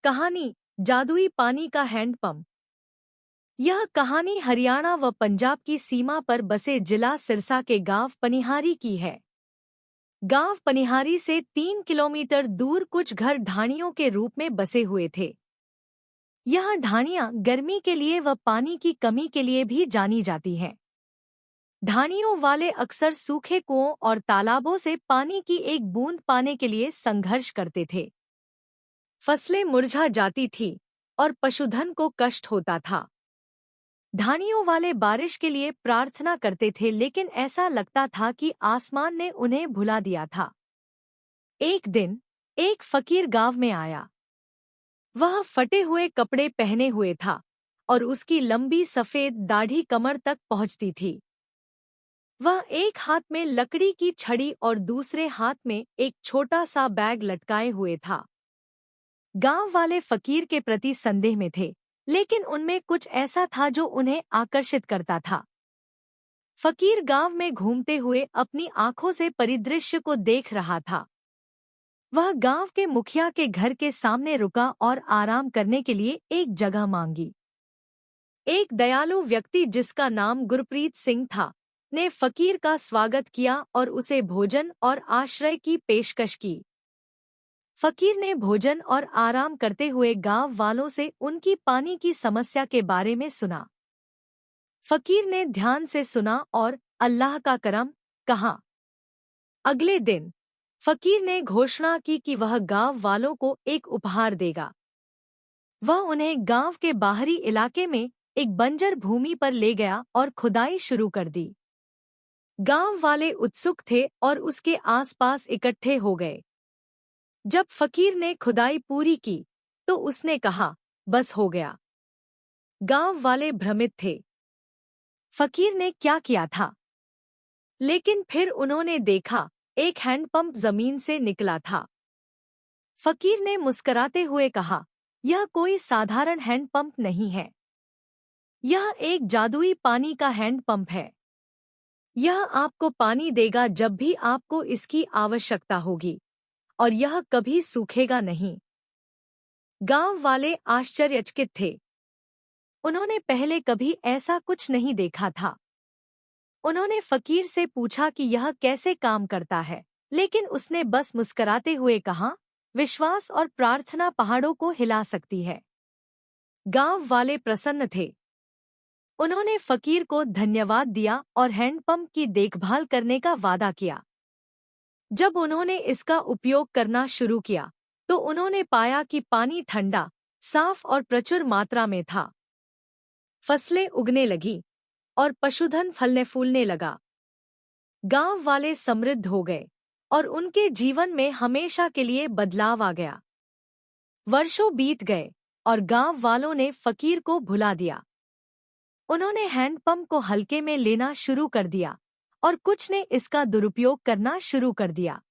कहानी जादुई पानी का हैंडपंप। यह कहानी हरियाणा व पंजाब की सीमा पर बसे जिला सिरसा के गांव पनिहारी की है। गांव पनिहारी से 3 किलोमीटर दूर कुछ घर ढाणियों के रूप में बसे हुए थे। यह ढाणियां गर्मी के लिए व पानी की कमी के लिए भी जानी जाती हैं। ढाणियों वाले अक्सर सूखे कुओं और तालाबों से पानी की एक बूंद पाने के लिए संघर्ष करते थे। फसलें मुरझा जाती थीं और पशुधन को कष्ट होता था। ढाणियों वाले बारिश के लिए प्रार्थना करते थे, लेकिन ऐसा लगता था कि आसमान ने उन्हें भुला दिया था। एक दिन एक फकीर गांव में आया। वह फटे हुए कपड़े पहने हुए था और उसकी लंबी सफेद दाढ़ी कमर तक पहुंचती थी। वह एक हाथ में लकड़ी की छड़ी और दूसरे हाथ में एक छोटा सा बैग लटकाए हुए था। गांव वाले फकीर के प्रति संदेह में थे, लेकिन उनमें कुछ ऐसा था जो उन्हें आकर्षित करता था। फकीर गांव में घूमते हुए अपनी आंखों से परिदृश्य को देख रहा था। वह गांव के मुखिया के घर के सामने रुका और आराम करने के लिए एक जगह मांगी। एक दयालु व्यक्ति जिसका नाम गुरप्रीत सिंह था, ने फकीर का स्वागत किया और उसे भोजन और आश्रय की पेशकश की। फकीर ने भोजन और आराम करते हुए गांव वालों से उनकी पानी की समस्या के बारे में सुना। फकीर ने ध्यान से सुना और अल्लाह का करम कहा। अगले दिन फकीर ने घोषणा की कि वह गांव वालों को एक उपहार देगा। वह उन्हें गांव के बाहरी इलाके में एक बंजर भूमि पर ले गया और खुदाई शुरू कर दी। गांव वाले उत्सुक थे और उसके आसपास इकट्ठे हो गए। जब फकीर ने खुदाई पूरी की तो उसने कहा, बस हो गया। गांव वाले भ्रमित थे। फकीर ने क्या किया था? लेकिन फिर उन्होंने देखा, एक हैंडपंप जमीन से निकला था। फकीर ने मुस्कुराते हुए कहा, यह कोई साधारण हैंडपंप नहीं है। यह एक जादुई पानी का हैंडपंप है। यह आपको पानी देगा जब भी आपको इसकी आवश्यकता होगी, और यह कभी सूखेगा नहीं। गांव वाले आश्चर्यचकित थे। उन्होंने पहले कभी ऐसा कुछ नहीं देखा था। उन्होंने फकीर से पूछा कि यह कैसे काम करता है, लेकिन उसने बस मुस्कुराते हुए कहा, विश्वास और प्रार्थना पहाड़ों को हिला सकती है। गांव वाले प्रसन्न थे। उन्होंने फकीर को धन्यवाद दिया और हैंडपंप की देखभाल करने का वादा किया। जब उन्होंने इसका उपयोग करना शुरू किया तो उन्होंने पाया कि पानी ठंडा, साफ और प्रचुर मात्रा में था। फसलें उगने लगीं और पशुधन फलने फूलने लगा। गांव वाले समृद्ध हो गए और उनके जीवन में हमेशा के लिए बदलाव आ गया। वर्षों बीत गए और गांव वालों ने फकीर को भुला दिया। उन्होंने हैंडपंप को हल्के में लेना शुरू कर दिया और कुछ ने इसका दुरुपयोग करना शुरू कर दिया।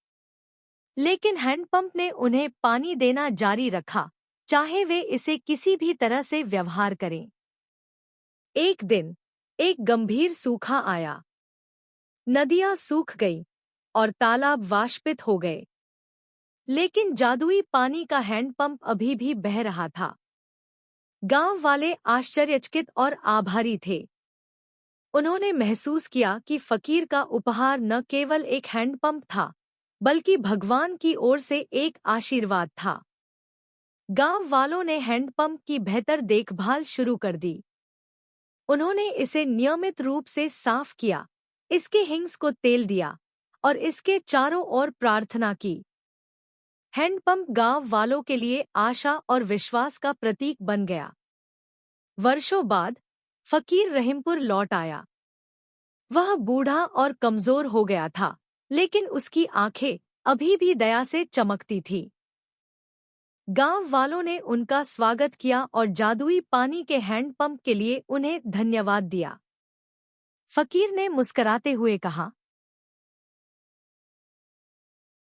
लेकिन हैंडपंप ने उन्हें पानी देना जारी रखा, चाहे वे इसे किसी भी तरह से व्यवहार करें। एक दिन एक गंभीर सूखा आया। नदियां सूख गईं और तालाब वाष्पित हो गए। लेकिन जादुई पानी का हैंडपंप अभी भी बह रहा था। गांव वाले आश्चर्यचकित और आभारी थे। उन्होंने महसूस किया कि फकीर का उपहार न केवल एक हैंडपंप था, बल्कि भगवान की ओर से एक आशीर्वाद था। गांव वालों ने हैंडपंप की बेहतर देखभाल शुरू कर दी। उन्होंने इसे नियमित रूप से साफ किया, इसके हिंग्स को तेल दिया और इसके चारों ओर प्रार्थना की। हैंडपंप गांव वालों के लिए आशा और विश्वास का प्रतीक बन गया। वर्षों बाद फकीर रहीमपुर लौट आया। वह बूढ़ा और कमजोर हो गया था, लेकिन उसकी आंखें अभी भी दया से चमकती थीं। गांव वालों ने उनका स्वागत किया और जादुई पानी के हैंडपंप के लिए उन्हें धन्यवाद दिया। फकीर ने मुस्कुराते हुए कहा,